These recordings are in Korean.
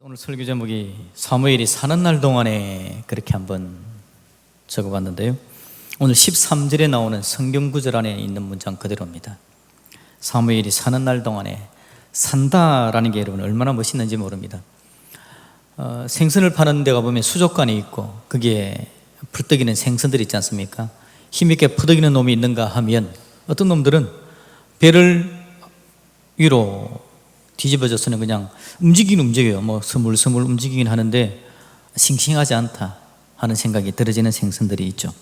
오늘 설교 제목이 사무엘이 사는 날 동안에 그렇게 한번 적어봤는데요. 오늘 13절에 나오는 성경 구절 안에 있는 문장 그대로입니다. 사무엘이 사는 날 동안에 산다라는 게 여러분 얼마나 멋있는지 모릅니다. 생선을 파는 데 가보면 수족관이 있고 거기에 풀떡이는 생선들이 있지 않습니까? 힘있게 푸덕이는 놈이 있는가 하면 어떤 놈들은 배를 위로 뒤집어져서는 그냥 움직여요. 뭐 스물스물 움직이긴 하는데 싱싱하지 않다 하는 생각이 들어지는 생선들이 있죠.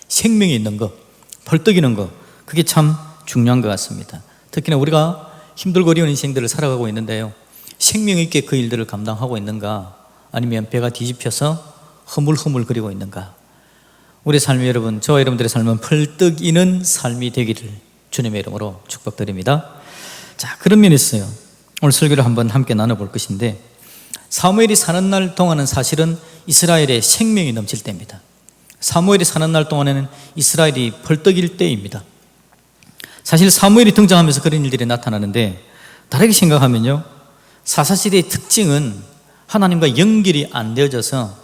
생명이 있는 거, 벌떡이는 거, 그게 참 중요한 것 같습니다. 특히나 우리가 힘들고 어려운 인생들을 살아가고 있는데요, 생명 있게 그 일들을 감당하고 있는가, 아니면 배가 뒤집혀서 허물허물거리고 있는가. 우리 삶이 여러분, 저와 여러분들의 삶은 벌떡이는 삶이 되기를 주님의 이름으로 축복드립니다. 자, 그런 면이 있어요. 오늘 설교를 한번 함께 나눠볼 것인데, 사무엘이 사는 날 동안은 사실은 이스라엘의 생명이 넘칠 때입니다. 사무엘이 사는 날 동안에는 이스라엘이 벌떡일 때입니다. 사실 사무엘이 등장하면서 그런 일들이 나타나는데, 다르게 생각하면요, 사사시대의 특징은 하나님과 연결이 안 되어져서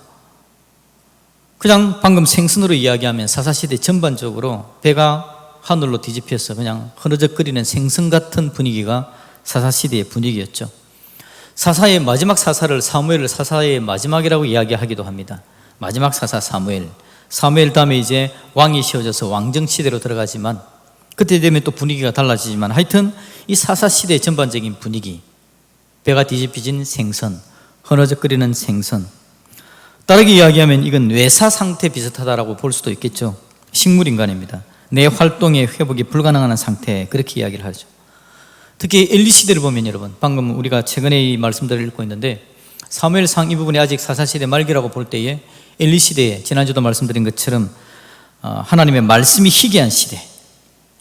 그냥 방금 생선으로 이야기하면 사사시대 전반적으로 배가 하늘로 뒤집혀서 그냥 흐느적거리는 생선 같은 분위기가 사사시대의 분위기였죠. 사사의 마지막 사사를, 사무엘을 사사의 마지막이라고 이야기하기도 합니다. 마지막 사사 사무엘. 사무엘 다음에 이제 왕이 세워져서 왕정시대로 들어가지만 그때 되면 또 분위기가 달라지지만 하여튼 이 사사시대의 전반적인 분위기, 배가 뒤집혀진 생선, 흐느적거리는 생선, 다르게 이야기하면 이건 뇌사 상태 비슷하다라고 볼 수도 있겠죠. 식물인간입니다. 내 활동의 회복이 불가능한 상태, 그렇게 이야기를 하죠. 특히 엘리 시대를 보면 여러분, 방금 우리가 최근에 이 말씀들을 읽고 있는데 사무엘상 이 부분이 아직 사사시대 말기라고 볼 때에 엘리 시대에 지난주도 말씀드린 것처럼 하나님의 말씀이 희귀한 시대,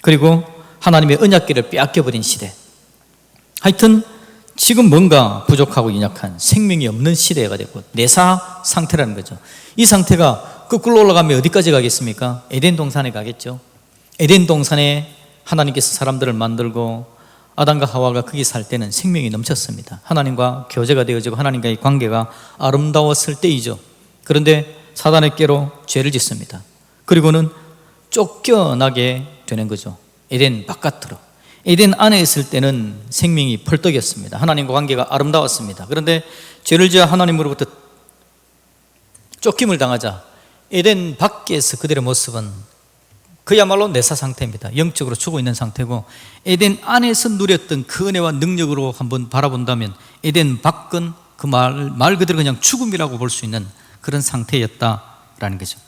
그리고 하나님의 언약궤를 빼앗겨버린 시대, 하여튼 지금 뭔가 부족하고 연약한 생명이 없는 시대가 되고 내사 상태라는 거죠. 이 상태가 거꾸로 올라가면 어디까지 가겠습니까? 에덴 동산에 가겠죠. 에덴 동산에 하나님께서 사람들을 만들고 아담과 하와가 거기 살 때는 생명이 넘쳤습니다. 하나님과 교제가 되어지고 하나님과의 관계가 아름다웠을 때이죠. 그런데 사단의 꾀로 죄를 짓습니다. 그리고는 쫓겨나게 되는 거죠. 에덴 바깥으로. 에덴 안에 있을 때는 생명이 펄떡였습니다. 하나님과 관계가 아름다웠습니다. 그런데 죄를 지어 하나님으로부터 쫓김을 당하자 에덴 밖에서 그들의 모습은 그야말로 내사 상태입니다. 영적으로 죽어 있는 상태고, 에덴 안에서 누렸던 그 은혜와 능력으로 한번 바라본다면 에덴 밖은 그 말 그대로 그냥 죽음이라고 볼 수 있는 그런 상태였다라는 거죠.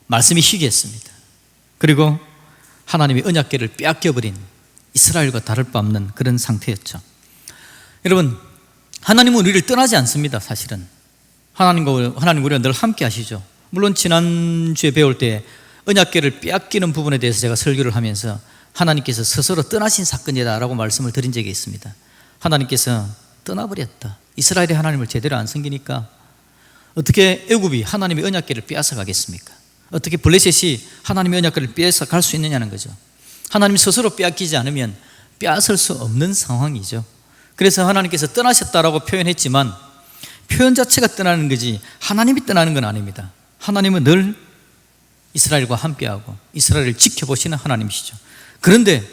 말씀이 희귀했습니다. 그리고 하나님의 언약궤를 빼앗겨버린 이스라엘과 다를 바 없는 그런 상태였죠. 여러분, 하나님은 우리를 떠나지 않습니다. 사실은 하나님 우리가 늘 함께 하시죠. 물론 지난주에 배울 때 언약궤를 빼앗기는 부분에 대해서 제가 설교를 하면서 하나님께서 스스로 떠나신 사건이다라고 말씀을 드린 적이 있습니다. 하나님께서 떠나버렸다. 이스라엘이 하나님을 제대로 안 섬기니까 어떻게 애굽이 하나님의 언약궤를 빼앗아 가겠습니까? 어떻게 블레셋이 하나님의 언약궤를 빼앗아 갈 수 있느냐는 거죠. 하나님이 스스로 빼앗기지 않으면 빼앗을 수 없는 상황이죠. 그래서 하나님께서 떠나셨다라고 표현했지만 표현 자체가 떠나는 거지 하나님이 떠나는 건 아닙니다. 하나님은 늘 이스라엘과 함께하고 이스라엘을 지켜보시는 하나님이시죠. 그런데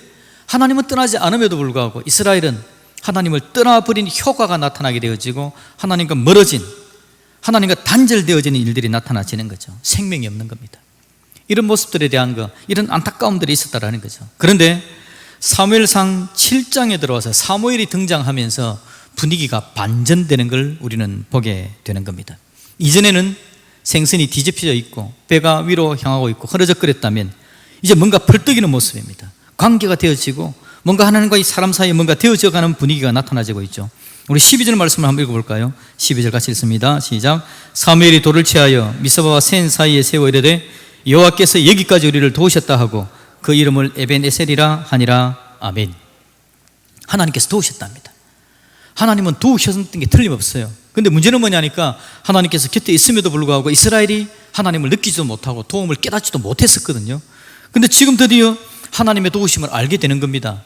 하나님은 떠나지 않음에도 불구하고 이스라엘은 하나님을 떠나버린 효과가 나타나게 되어지고 하나님과 멀어진, 하나님과 단절되어지는 일들이 나타나지는 거죠. 생명이 없는 겁니다. 이런 모습들에 대한 이런 안타까움들이 있었다라는 거죠. 그런데 사무엘상 7장에 들어와서 사무엘이 등장하면서 분위기가 반전되는 걸 우리는 보게 되는 겁니다. 이전에는 생선이 뒤집혀져 있고 배가 위로 향하고 있고 흐느적거렸다면 이제 뭔가 펄떡이는 모습입니다. 관계가 되어지고 뭔가 하나님과 이 사람 사이에 뭔가 되어져가는 분위기가 나타나지고 있죠. 우리 12절 말씀을 한번 읽어볼까요? 12절 같이 읽습니다. 시작. 사무엘이 돌을 취하여 미스바와 센 사이에 세워 이르되 여호와께서 여기까지 우리를 도우셨다 하고 그 이름을 에벤에셀이라 하니라. 아멘. 하나님께서 도우셨답니다. 하나님은 도우셨던 게 틀림없어요. 근데 문제는 뭐냐니까 하나님께서 곁에 있음에도 불구하고 이스라엘이 하나님을 느끼지도 못하고 도움을 깨닫지도 못했었거든요. 근데 지금 드디어 하나님의 도우심을 알게 되는 겁니다.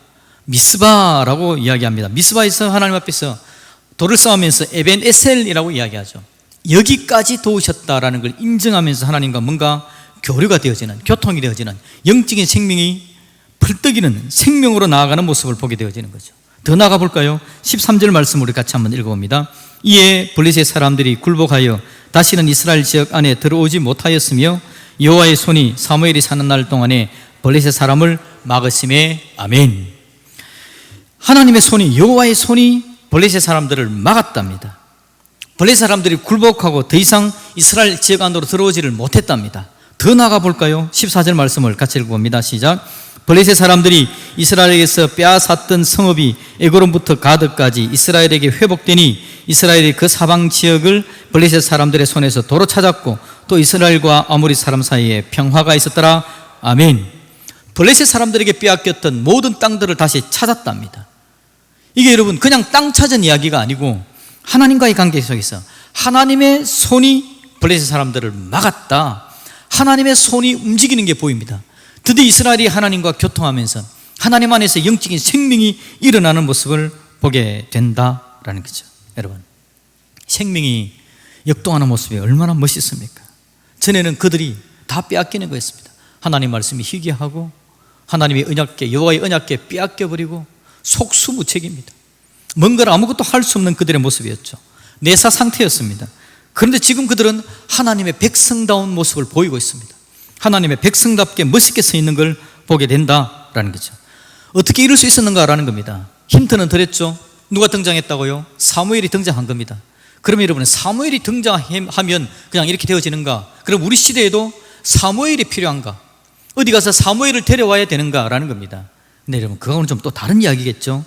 미스바라고 이야기합니다. 미스바에서 하나님 앞에서 돌을 쌓으면서 에벤에셀이라고 이야기하죠. 여기까지 도우셨다라는 걸 인정하면서 하나님과 뭔가 교류가 되어지는, 교통이 되어지는, 영적인 생명이 펄떡이는 생명으로 나아가는 모습을 보게 되어지는 거죠. 더 나아가 볼까요? 13절 말씀 우리 같이 한번 읽어봅니다. 이에 블레셋 사람들이 굴복하여 다시는 이스라엘 지역 안에 들어오지 못하였으며 여호와의 손이 사무엘이 사는 날 동안에 블레셋 사람을 막으심에 아멘. 하나님의 손이, 여호와의 손이 블레셋 사람들을 막았답니다. 블레셋 사람들이 굴복하고 더 이상 이스라엘 지역 안으로 들어오지를 못했답니다. 더 나아가 볼까요? 14절 말씀을 같이 읽어봅니다. 시작. 블레셋 사람들이 이스라엘에게서 빼앗았던 성읍이 에그론부터 가드까지 이스라엘에게 회복되니 이스라엘이 그 사방 지역을 블레셋 사람들의 손에서 도로 찾았고 또 이스라엘과 아모리 사람 사이에 평화가 있었더라. 아멘. 블레셋 사람들에게 빼앗겼던 모든 땅들을 다시 찾았답니다. 이게 여러분 그냥 땅 찾은 이야기가 아니고 하나님과의 관계 속에서 하나님의 손이 블레셋 사람들을 막았다. 하나님의 손이 움직이는 게 보입니다. 드디어 이스라엘이 하나님과 교통하면서 하나님 안에서 영적인 생명이 일어나는 모습을 보게 된다라는 거죠. 여러분, 생명이 역동하는 모습이 얼마나 멋있습니까? 전에는 그들이 다 빼앗기는 거였습니다. 하나님 말씀이 희귀하고 하나님의 언약궤, 여호와의 언약궤 빼앗겨버리고 속수무책입니다. 뭔가를 아무것도 할 수 없는 그들의 모습이었죠. 내사 상태였습니다. 그런데 지금 그들은 하나님의 백성다운 모습을 보이고 있습니다. 하나님의 백성답게 멋있게 서 있는 걸 보게 된다라는 거죠. 어떻게 이럴 수 있었는가라는 겁니다. 힌트는 드렸죠. 누가 등장했다고요? 사무엘이 등장한 겁니다. 그러면 여러분, 사무엘이 등장하면 그냥 이렇게 되어지는가? 그럼 우리 시대에도 사무엘이 필요한가? 어디 가서 사무엘을 데려와야 되는가라는 겁니다. 근데 여러분, 그거는 좀 또 다른 이야기겠죠.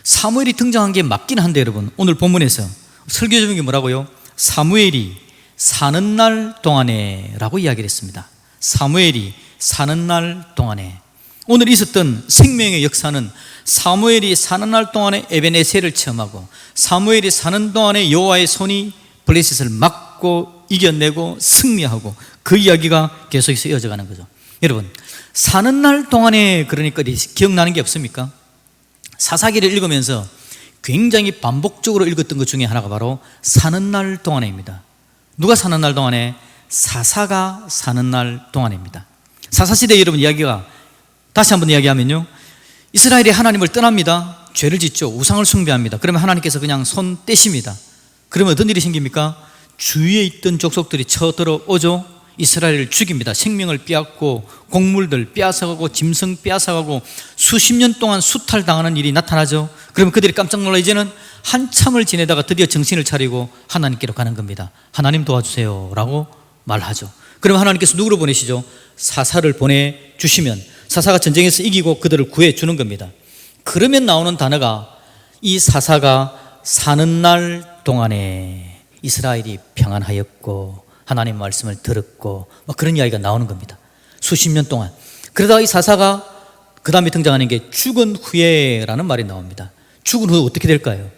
사무엘이 등장한 게 맞긴 한데 여러분, 오늘 본문에서 설교 제목이 뭐라고요? 사무엘이 사는 날 동안에 라고 이야기를 했습니다. 사무엘이 사는 날 동안에. 오늘 있었던 생명의 역사는 사무엘이 사는 날 동안에 에벤에셀을 체험하고 사무엘이 사는 동안에 여호와의 손이 블레셋을 막고 이겨내고 승리하고 그 이야기가 계속해서 이어져가는 거죠. 여러분, 사는 날 동안에 그러니까 기억나는 게 없습니까? 사사기를 읽으면서 굉장히 반복적으로 읽었던 것 중에 하나가 바로 사는 날 동안에입니다. 누가 사는 날 동안에? 사사가 사는 날 동안입니다. 사사시대 여러분 이야기가 다시 한번 이야기하면요, 이스라엘이 하나님을 떠납니다. 죄를 짓죠. 우상을 숭배합니다. 그러면 하나님께서 그냥 손 떼십니다. 그러면 어떤 일이 생깁니까? 주위에 있던 족속들이 쳐들어오죠. 이스라엘을 죽입니다. 생명을 빼앗고 곡물들 빼앗아가고 짐승 빼앗아가고 수십 년 동안 수탈당하는 일이 나타나죠. 그러면 그들이 깜짝 놀라 이제는 한참을 지내다가 드디어 정신을 차리고 하나님께로 가는 겁니다. 하나님 도와주세요 라고 말하죠. 그러면 하나님께서 누구를 보내시죠? 사사를 보내주시면 사사가 전쟁에서 이기고 그들을 구해주는 겁니다. 그러면 나오는 단어가 이 사사가 사는 날 동안에 이스라엘이 평안하였고 하나님 말씀을 들었고 그런 이야기가 나오는 겁니다. 수십 년 동안. 그러다가 이 사사가 그 다음에 등장하는 게 죽은 후에라는 말이 나옵니다. 죽은 후에 어떻게 될까요?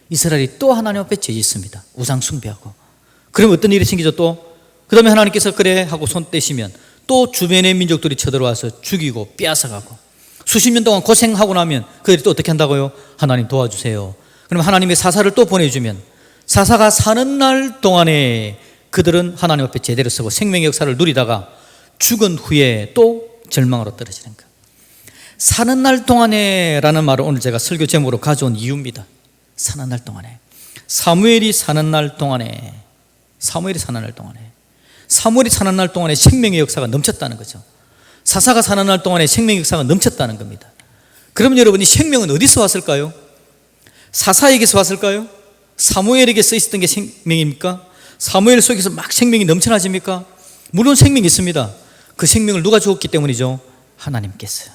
이스라엘이 또 하나님 앞에 죄짓습니다. 우상 숭배하고. 그러면 어떤 일이 생기죠? 또 그 다음에 하나님께서 그래 하고 손 떼시면 또 주변의 민족들이 쳐들어와서 죽이고 빼앗아가고 수십 년 동안 고생하고 나면 그들이 또 어떻게 한다고요? 하나님 도와주세요. 그러면 하나님의 사사를 또 보내주면 사사가 사는 날 동안에 그들은 하나님 앞에 제대로 서고 생명의 역사를 누리다가 죽은 후에 또 절망으로 떨어지는 거예요. 사는 날 동안에 라는 말을 오늘 제가 설교 제목으로 가져온 이유입니다. 사는 날 동안에. 사무엘이 사는 날 동안에. 사무엘이 사는 날 동안에. 사무엘이 사는 날 동안에 생명의 역사가 넘쳤다는 거죠. 사사가 사는 날 동안에 생명의 역사가 넘쳤다는 겁니다. 그러면 여러분, 이 생명은 어디서 왔을까요? 사사에게서 왔을까요? 사무엘에게 써 있었던 게 생명입니까? 사무엘 속에서 막 생명이 넘쳐나집니까? 물론 생명이 있습니다. 그 생명을 누가 주었기 때문이죠? 하나님께서.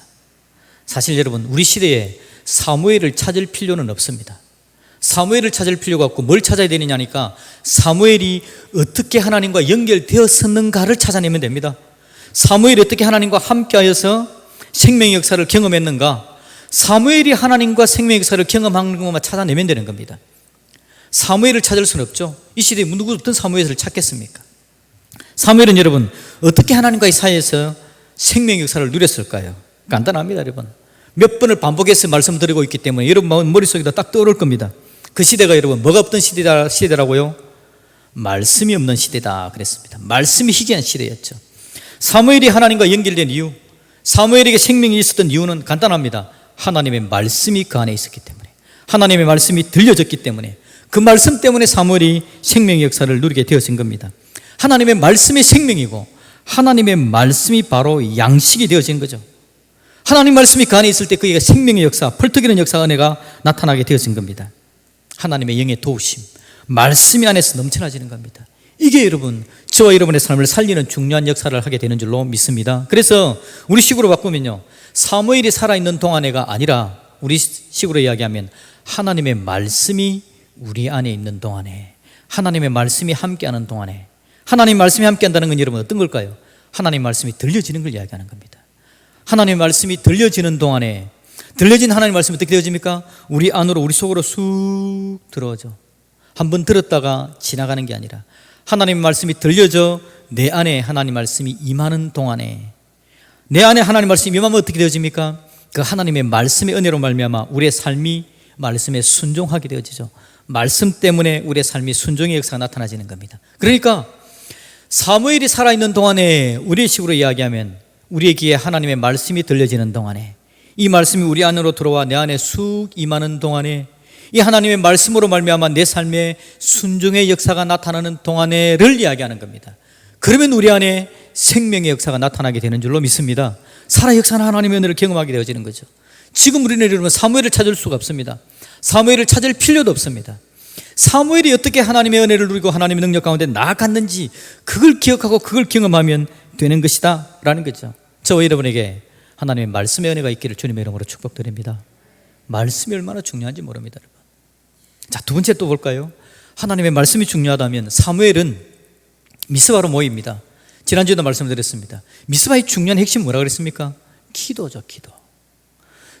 사실 여러분, 우리 시대에 사무엘을 찾을 필요는 없습니다. 사무엘을 찾을 필요가 없고 뭘 찾아야 되느냐니까 사무엘이 어떻게 하나님과 연결되었었는가를 찾아내면 됩니다. 사무엘이 어떻게 하나님과 함께하여서 생명의 역사를 경험했는가, 사무엘이 하나님과 생명의 역사를 경험한 것만 찾아내면 되는 겁니다. 사무엘을 찾을 수는 없죠. 이 시대에 누구 어떤 사무엘을 찾겠습니까? 사무엘은 여러분 어떻게 하나님과의 사이에서 생명의 역사를 누렸을까요? 간단합니다. 여러분, 몇 번을 반복해서 말씀드리고 있기 때문에 여러분 머릿속에다 딱 떠오를 겁니다. 그 시대가 여러분 뭐가 없던 시대라고요? 말씀이 없는 시대다 그랬습니다. 말씀이 희귀한 시대였죠. 사무엘이 하나님과 연결된 이유, 사무엘에게 생명이 있었던 이유는 간단합니다. 하나님의 말씀이 그 안에 있었기 때문에, 하나님의 말씀이 들려졌기 때문에, 그 말씀 때문에 사무엘이 생명의 역사를 누리게 되어진 겁니다. 하나님의 말씀이 생명이고 하나님의 말씀이 바로 양식이 되어진 거죠. 하나님 말씀이 그 안에 있을 때 그에게 생명의 역사, 펄떡이는 역사, 은혜가 나타나게 되어진 겁니다. 하나님의 영의 도우심, 말씀이 안에서 넘쳐나지는 겁니다. 이게 여러분 저와 여러분의 삶을 살리는 중요한 역사를 하게 되는 줄로 믿습니다. 그래서 우리 식으로 바꾸면요, 사무엘이 살아있는 동안에가 아니라 우리 식으로 이야기하면 하나님의 말씀이 우리 안에 있는 동안에, 하나님의 말씀이 함께하는 동안에. 하나님의 말씀이 함께한다는 건 여러분 어떤 걸까요? 하나님의 말씀이 들려지는 걸 이야기하는 겁니다. 하나님의 말씀이 들려지는 동안에, 들려진 하나님의 말씀이 어떻게 되어집니까? 우리 안으로, 우리 속으로 쑥 들어오죠. 한번 들었다가 지나가는 게 아니라 하나님의 말씀이 들려져 내 안에 하나님 말씀이 임하는 동안에, 내 안에 하나님 말씀이 임하면 어떻게 되어집니까? 그 하나님의 말씀의 은혜로 말미암아 우리의 삶이 말씀에 순종하게 되어지죠. 말씀 때문에 우리의 삶이 순종의 역사가 나타나지는 겁니다. 그러니까 사무엘이 살아있는 동안에, 우리의 식으로 이야기하면 우리의 귀에 하나님의 말씀이 들려지는 동안에, 이 말씀이 우리 안으로 들어와 내 안에 쑥 임하는 동안에, 이 하나님의 말씀으로 말미암아 내 삶에 순종의 역사가 나타나는 동안에를 이야기하는 겁니다. 그러면 우리 안에 생명의 역사가 나타나게 되는 줄로 믿습니다. 살아 역사는 하나님의 은혜를 경험하게 되어지는 거죠. 지금 우리는 여러분 사무엘을 찾을 수가 없습니다. 사무엘을 찾을 필요도 없습니다. 사무엘이 어떻게 하나님의 은혜를 누리고 하나님의 능력 가운데 나아갔는지 그걸 기억하고 그걸 경험하면 되는 것이다 라는 거죠. 저와 여러분에게 하나님의 말씀의 은혜가 있기를 주님의 이름으로 축복드립니다. 말씀이 얼마나 중요한지 모릅니다, 여러분. 자, 두 번째 또 볼까요? 하나님의 말씀이 중요하다면 사무엘은 미스바로 모입니다. 지난주에도 말씀드렸습니다. 미스바의 중요한 핵심 뭐라 그랬습니까? 기도죠, 기도.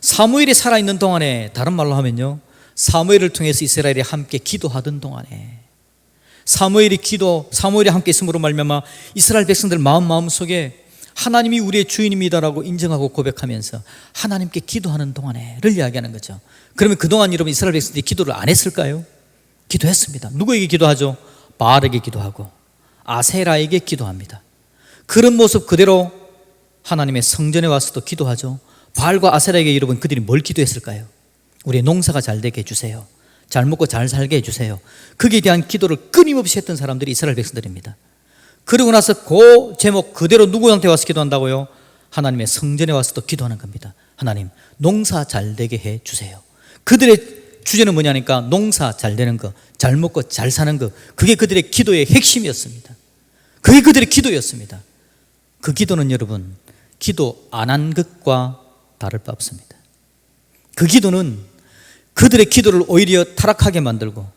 사무엘이 살아있는 동안에, 다른 말로 하면요, 사무엘을 통해서 이스라엘이 함께 기도하던 동안에, 사무엘이 함께 있음으로 말미암아 이스라엘 백성들 마음속에 하나님이 우리의 주인입니다라고 인정하고 고백하면서 하나님께 기도하는 동안에를 이야기하는 거죠. 그러면 그동안 여러분 이스라엘 백성들이 기도를 안 했을까요? 기도했습니다. 누구에게 기도하죠? 바알에게 기도하고 아세라에게 기도합니다. 그런 모습 그대로 하나님의 성전에 와서도 기도하죠. 바알과 아세라에게 여러분 그들이 뭘 기도했을까요? 우리의 농사가 잘 되게 해주세요. 잘 먹고 잘 살게 해주세요. 거기에 대한 기도를 끊임없이 했던 사람들이 이스라엘 백성들입니다. 그러고 나서 그 제목 그대로 누구한테 와서 기도한다고요? 하나님의 성전에 와서도 기도하는 겁니다. 하나님, 농사 잘 되게 해주세요. 그들의 주제는 뭐냐니까 농사 잘 되는 거, 잘 먹고 잘 사는 거, 그게 그들의 기도의 핵심이었습니다. 그게 그들의 기도였습니다. 그 기도는 여러분 기도 안 한 것과 다를 바 없습니다. 그 기도는 그들의 기도를 오히려 타락하게 만들고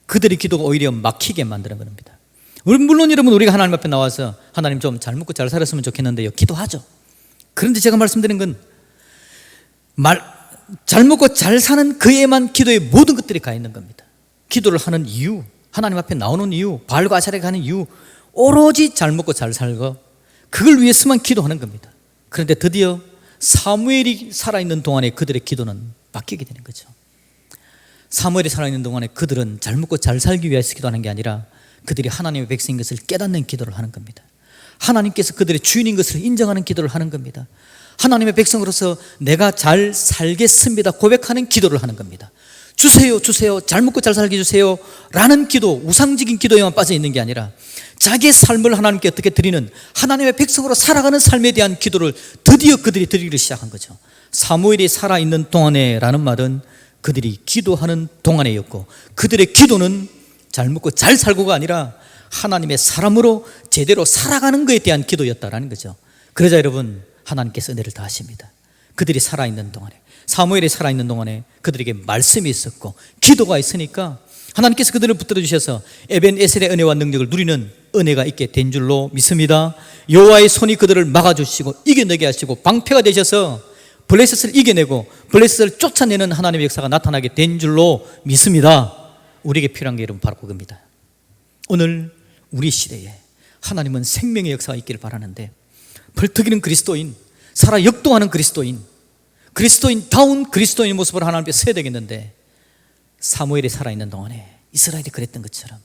그들의 기도가 오히려 막히게 만드는 겁니다. 물론 여러분 우리가 하나님 앞에 나와서 하나님 좀 잘 먹고 잘 살았으면 좋겠는데요, 기도하죠. 그런데 제가 말씀드린 건 잘 먹고 잘 사는 그에만 기도의 모든 것들이 가 있는 겁니다. 기도를 하는 이유, 하나님 앞에 나오는 이유, 바알과 아세라에 가는 이유, 오로지 잘 먹고 잘 살고 그걸 위해서만 기도하는 겁니다. 그런데 드디어 사무엘이 살아있는 동안에 그들의 기도는 바뀌게 되는 거죠. 사무엘이 살아있는 동안에 그들은 잘 먹고 잘 살기 위해서 기도하는 게 아니라 그들이 하나님의 백성인 것을 깨닫는 기도를 하는 겁니다. 하나님께서 그들의 주인인 것을 인정하는 기도를 하는 겁니다. 하나님의 백성으로서 내가 잘 살겠습니다 고백하는 기도를 하는 겁니다. 주세요, 주세요, 잘 먹고 잘 살게 해주세요 라는 기도, 우상적인 기도에만 빠져 있는 게 아니라 자기의 삶을 하나님께 어떻게 드리는, 하나님의 백성으로 살아가는 삶에 대한 기도를 드디어 그들이 드리기 시작한 거죠. 사무엘이 살아있는 동안에 라는 말은 그들이 기도하는 동안에였고, 그들의 기도는 잘 먹고 잘 살고가 아니라 하나님의 사람으로 제대로 살아가는 것에 대한 기도였다라는 거죠. 그러자 여러분 하나님께서 은혜를 다하십니다. 그들이 살아있는 동안에, 사무엘이 살아있는 동안에 그들에게 말씀이 있었고 기도가 있으니까 하나님께서 그들을 붙들어 주셔서 에벤에셀의 은혜와 능력을 누리는 은혜가 있게 된 줄로 믿습니다. 여호와의 손이 그들을 막아주시고 이겨내게 하시고 방패가 되셔서 블레셋을 이겨내고 블레셋을 쫓아내는 하나님의 역사가 나타나게 된 줄로 믿습니다. 우리에게 필요한 게 여러분 바로 그겁니다. 오늘 우리 시대에 하나님은 생명의 역사가 있기를 바라는데 벌떡이는 그리스도인, 살아 역동하는 그리스도인다운 그리스도인의 모습을 하나님 앞에 서야 되겠는데 사무엘이 살아있는 동안에 이스라엘이 그랬던 것처럼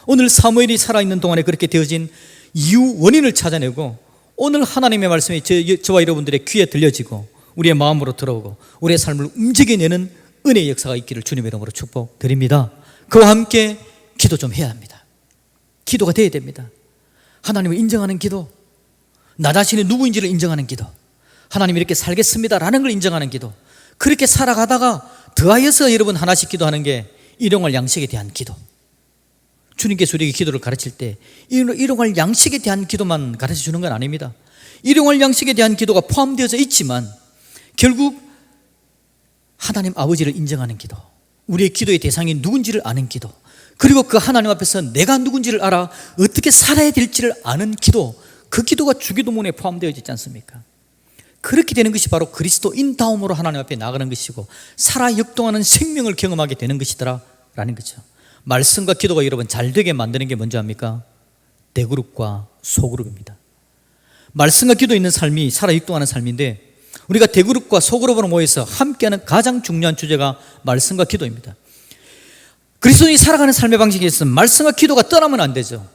오늘 사무엘이 살아있는 동안에 그렇게 되어진 이유 원인을 찾아내고 오늘 하나님의 말씀이 저와 여러분들의 귀에 들려지고 우리의 마음으로 들어오고 우리의 삶을 움직여내는 은혜의 역사가 있기를 주님의 이름으로 축복드립니다. 그와 함께 기도 좀 해야 합니다. 기도가 돼야 됩니다. 하나님을 인정하는 기도, 나 자신이 누구인지를 인정하는 기도, 하나님 이렇게 살겠습니다라는 걸 인정하는 기도, 그렇게 살아가다가 더하여서 여러분 하나씩 기도하는 게 일용할 양식에 대한 기도. 주님께서 우리에게 기도를 가르칠 때 일용할 양식에 대한 기도만 가르쳐 주는 건 아닙니다. 일용할 양식에 대한 기도가 포함되어져 있지만 결국 하나님 아버지를 인정하는 기도, 우리의 기도의 대상이 누군지를 아는 기도, 그리고 그 하나님 앞에서 내가 누군지를 알아 어떻게 살아야 될지를 아는 기도, 그 기도가 주기도문에 포함되어 있지 않습니까? 그렇게 되는 것이 바로 그리스도인다움으로 하나님 앞에 나가는 것이고 살아 역동하는 생명을 경험하게 되는 것이더라라는 거죠. 말씀과 기도가 여러분 잘 되게 만드는 게 뭔지 압니까? 대그룹과 소그룹입니다. 말씀과 기도 있는 삶이 살아 역동하는 삶인데 우리가 대그룹과 소그룹으로 모여서 함께하는 가장 중요한 주제가 말씀과 기도입니다. 그리스도인이 살아가는 삶의 방식에 있어서 말씀과 기도가 떠나면 안 되죠.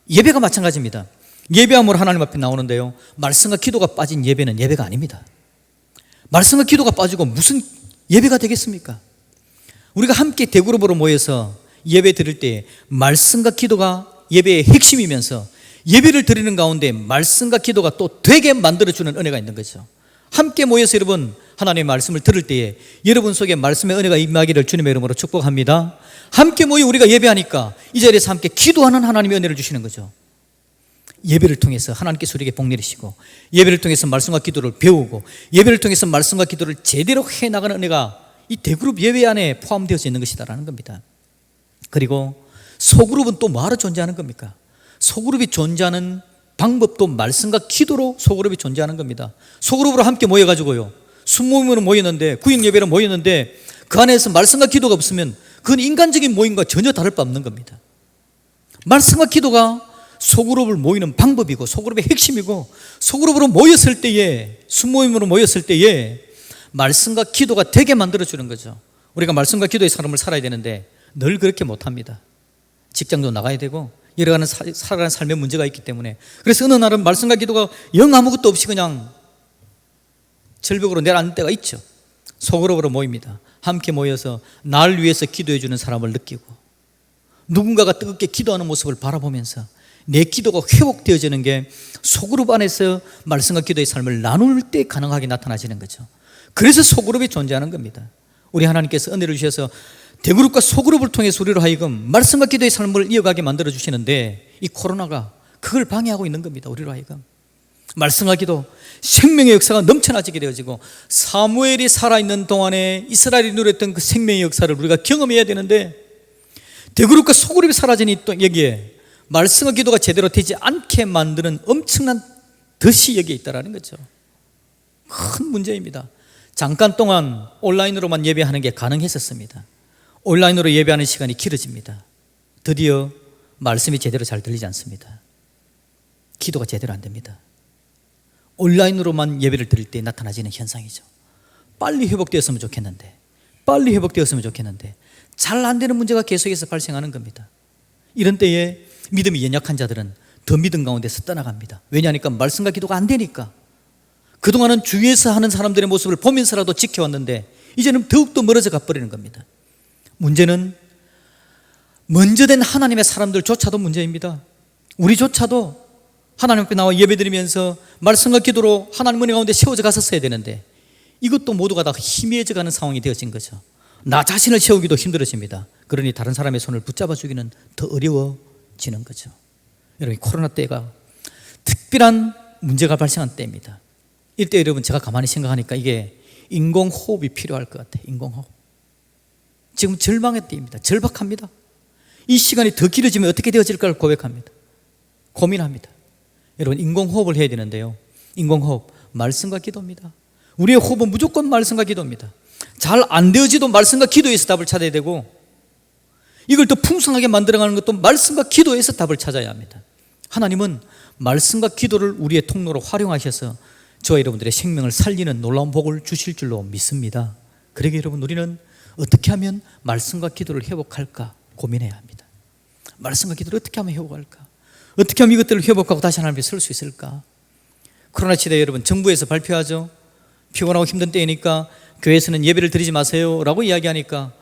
예배가 마찬가지입니다. 예배함으로 하나님 앞에 나오는데요, 말씀과 기도가 빠진 예배는 예배가 아닙니다. 말씀과 기도가 빠지고 무슨 예배가 되겠습니까? 우리가 함께 대그룹으로 모여서 예배 드릴 때 말씀과 기도가 예배의 핵심이면서 예배를 드리는 가운데 말씀과 기도가 또 되게 만들어주는 은혜가 있는 거죠. 함께 모여서 여러분 하나님의 말씀을 들을 때에 여러분 속에 말씀의 은혜가 임하기를 주님의 이름으로 축복합니다. 함께 모여 우리가 예배하니까 이 자리에서 함께 기도하는 하나님의 은혜를 주시는 거죠. 예배를 통해서 하나님께서 우리에게 복 내리시고 예배를 통해서 말씀과 기도를 배우고 예배를 통해서 말씀과 기도를 제대로 해나가는 은혜가 이 대그룹 예배 안에 포함되어져 있는 것이다라는 겁니다. 그리고 소그룹은 또 뭐하러 존재하는 겁니까? 소그룹이 존재하는 방법도 말씀과 기도로 소그룹이 존재하는 겁니다. 소그룹으로 함께 모여가지고요, 순모임으로 모였는데, 구역 예배로 모였는데 그 안에서 말씀과 기도가 없으면 그건 인간적인 모임과 전혀 다를 바 없는 겁니다. 말씀과 기도가 소그룹을 모이는 방법이고 소그룹의 핵심이고, 소그룹으로 모였을 때에, 순모임으로 모였을 때에 말씀과 기도가 되게 만들어주는 거죠. 우리가 말씀과 기도의 삶을 살아야 되는데 늘 그렇게 못합니다. 직장도 나가야 되고 여러 가지 살아가는 삶의 문제가 있기 때문에, 그래서 어느 날은 말씀과 기도가 영 아무것도 없이 그냥 절벽으로 내려앉는 때가 있죠. 소그룹으로 모입니다. 함께 모여서 날 위해서 기도해 주는 사람을 느끼고 누군가가 뜨겁게 기도하는 모습을 바라보면서 내 기도가 회복되어지는 게 소그룹 안에서 말씀과 기도의 삶을 나눌 때 가능하게 나타나지는 거죠. 그래서 소그룹이 존재하는 겁니다. 우리 하나님께서 은혜를 주셔서 대그룹과 소그룹을 통해서 우리로 하여금 말씀과 기도의 삶을 이어가게 만들어 주시는데 이 코로나가 그걸 방해하고 있는 겁니다. 우리로 하여금 말씀과 기도, 생명의 역사가 넘쳐나지게 되어지고 사무엘이 살아있는 동안에 이스라엘이 누렸던 그 생명의 역사를 우리가 경험해야 되는데 대그룹과 소그룹이 사라지니 또 여기에 말씀과 기도가 제대로 되지 않게 만드는 엄청난 덫이 여기에 있다는 거죠. 큰 문제입니다. 잠깐 동안 온라인으로만 예배하는 게 가능했었습니다. 온라인으로 예배하는 시간이 길어집니다. 드디어 말씀이 제대로 잘 들리지 않습니다. 기도가 제대로 안 됩니다. 온라인으로만 예배를 드릴 때 나타나지는 현상이죠. 빨리 회복되었으면 좋겠는데, 빨리 회복되었으면 좋겠는데 잘 안 되는 문제가 계속해서 발생하는 겁니다. 이런 때에 믿음이 연약한 자들은 더 믿음 가운데서 떠나갑니다. 왜냐하니까 말씀과 기도가 안 되니까. 그동안은 주위에서 하는 사람들의 모습을 보면서라도 지켜왔는데 이제는 더욱더 멀어져 가버리는 겁니다. 문제는 먼저 된 하나님의 사람들조차도 문제입니다. 우리조차도 하나님 앞에 나와 예배드리면서 말씀과 기도로 하나님 은혜 가운데 세워져 갔었어야 되는데 이것도 모두가 다 희미해져 가는 상황이 되어진 거죠. 나 자신을 세우기도 힘들어집니다. 그러니 다른 사람의 손을 붙잡아 주기는 더 어려워지는 거죠. 여러분, 코로나 때가 특별한 문제가 발생한 때입니다. 이때 여러분, 제가 가만히 생각하니까 이게 인공호흡이 필요할 것 같아요. 인공호흡. 지금 절망의 때입니다. 절박합니다. 이 시간이 더 길어지면 어떻게 되어질까를 고백합니다. 고민합니다. 여러분, 인공호흡을 해야 되는데요, 인공호흡, 말씀과 기도입니다. 우리의 호흡은 무조건 말씀과 기도입니다. 잘 안 되어지도 말씀과 기도에서 답을 찾아야 되고, 이걸 더 풍성하게 만들어가는 것도 말씀과 기도에서 답을 찾아야 합니다. 하나님은 말씀과 기도를 우리의 통로로 활용하셔서 저와 여러분들의 생명을 살리는 놀라운 복을 주실 줄로 믿습니다. 그러게 여러분, 우리는 어떻게 하면 말씀과 기도를 회복할까 고민해야 합니다. 말씀과 기도를 어떻게 하면 회복할까? 어떻게 하면 이것들을 회복하고 다시 하나님 앞에 설 수 있을까? 코로나 시대에 여러분 정부에서 발표하죠. 피곤하고 힘든 때이니까 교회에서는 예배를 드리지 마세요 라고 이야기하니까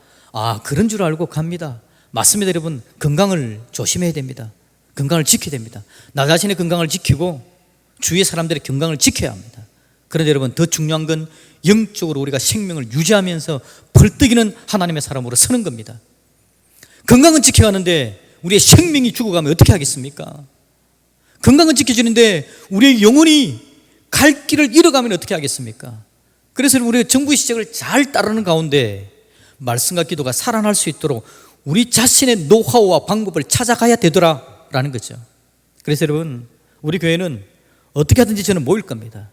그런 줄 알고 갑니다. 맞습니다. 여러분, 건강을 조심해야 됩니다. 건강을 지켜야 됩니다. 나 자신의 건강을 지키고 주위의 사람들의 건강을 지켜야 합니다. 그런데 여러분, 더 중요한 건 영적으로 우리가 생명을 유지하면서 벌떡이는 하나님의 사람으로 서는 겁니다. 건강은 지켜가는데 우리의 생명이 죽어가면 어떻게 하겠습니까? 건강은 지켜주는데 우리의 영혼이 갈 길을 잃어가면 어떻게 하겠습니까? 그래서 우리가 정부의 지적을 잘 따르는 가운데 말씀과 기도가 살아날 수 있도록 우리 자신의 노하우와 방법을 찾아가야 되더라라는 거죠. 그래서 여러분, 우리 교회는 어떻게 하든지 저는 모일 겁니다.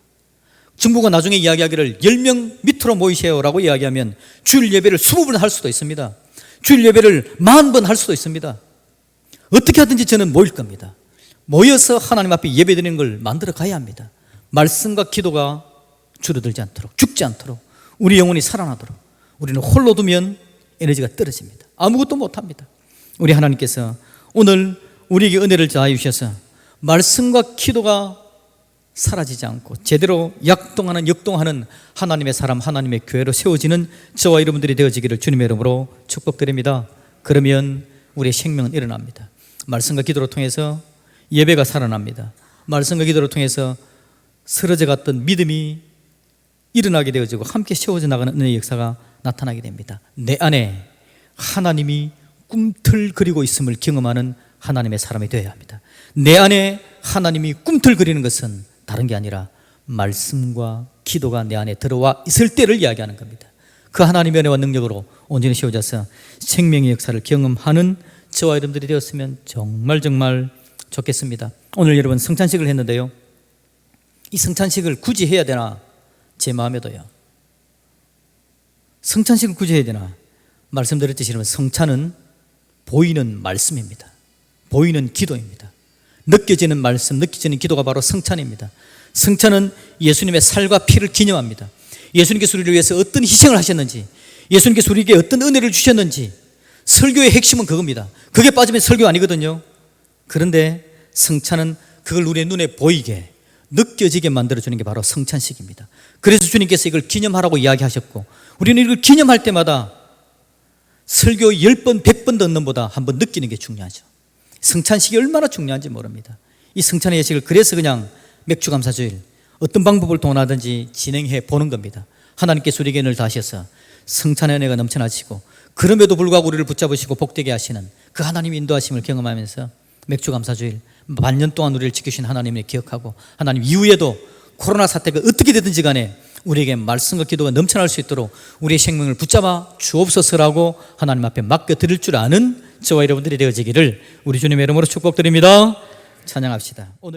정부가 나중에 이야기하기를 10명 밑으로 모이세요라고 이야기하면 주일 예배를 20번 할 수도 있습니다. 주일 예배를 40번 할 수도 있습니다. 어떻게 하든지 저는 모일 겁니다. 모여서 하나님 앞에 예배드리는 걸 만들어 가야 합니다. 말씀과 기도가 줄어들지 않도록, 죽지 않도록, 우리 영혼이 살아나도록. 우리는 홀로 두면 에너지가 떨어집니다. 아무것도 못합니다. 우리 하나님께서 오늘 우리에게 은혜를 자해 주셔서 말씀과 기도가 사라지지 않고 제대로 역동하는 하나님의 사람, 하나님의 교회로 세워지는 저와 여러분들이 되어지기를 주님의 이름으로 축복드립니다. 그러면 우리의 생명은 일어납니다. 말씀과 기도를 통해서 예배가 살아납니다. 말씀과 기도를 통해서 쓰러져 갔던 믿음이 일어나게 되어지고 함께 세워져 나가는 은혜의 역사가 나타나게 됩니다. 내 안에 하나님이 꿈틀거리고 있음을 경험하는 하나님의 사람이 되어야 합니다. 내 안에 하나님이 꿈틀거리는 것은 다른 게 아니라 말씀과 기도가 내 안에 들어와 있을 때를 이야기하는 겁니다. 그 하나님의 은혜와 능력으로 온전히 세워져서 생명의 역사를 경험하는 저와 여러분들이 되었으면 정말 좋겠습니다. 오늘 여러분 성찬식을 했는데요, 이 성찬식을 굳이 해야 되나 제 마음에 둬요. 성찬식을 굳이 해야 되나? 말씀드렸듯이 여러분, 성찬은 보이는 말씀입니다. 보이는 기도입니다. 느껴지는 말씀, 느껴지는 기도가 바로 성찬입니다. 성찬은 예수님의 살과 피를 기념합니다. 예수님께서 우리를 위해서 어떤 희생을 하셨는지, 예수님께서 우리에게 어떤 은혜를 주셨는지, 설교의 핵심은 그겁니다. 그게 빠지면 설교 아니거든요. 그런데 성찬은 그걸 우리의 눈에 보이게, 느껴지게 만들어주는 게 바로 성찬식입니다. 그래서 주님께서 이걸 기념하라고 이야기하셨고, 우리는 이걸 기념할 때마다 설교 10번, 100번 듣는 것보다 한번 느끼는 게 중요하죠. 성찬식이 얼마나 중요한지 모릅니다. 이 성찬의 예식을 그래서 그냥 맥주감사주일 어떤 방법을 통하든지 진행해 보는 겁니다. 하나님께서 우리에게 늘 다하셔서 성찬의 은혜가 넘쳐나시고 그럼에도 불구하고 우리를 붙잡으시고 복되게 하시는 그 하나님의 인도하심을 경험하면서 맥주감사주일 반년 동안 우리를 지키신 하나님을 기억하고, 하나님 이후에도 코로나 사태가 어떻게 되든지 간에 우리에게 말씀과 기도가 넘쳐날 수 있도록 우리의 생명을 붙잡아 주옵소서라고 하나님 앞에 맡겨드릴 줄 아는 저와 여러분들이 되어지기를 우리 주님의 이름으로 축복드립니다. 찬양합시다. 오늘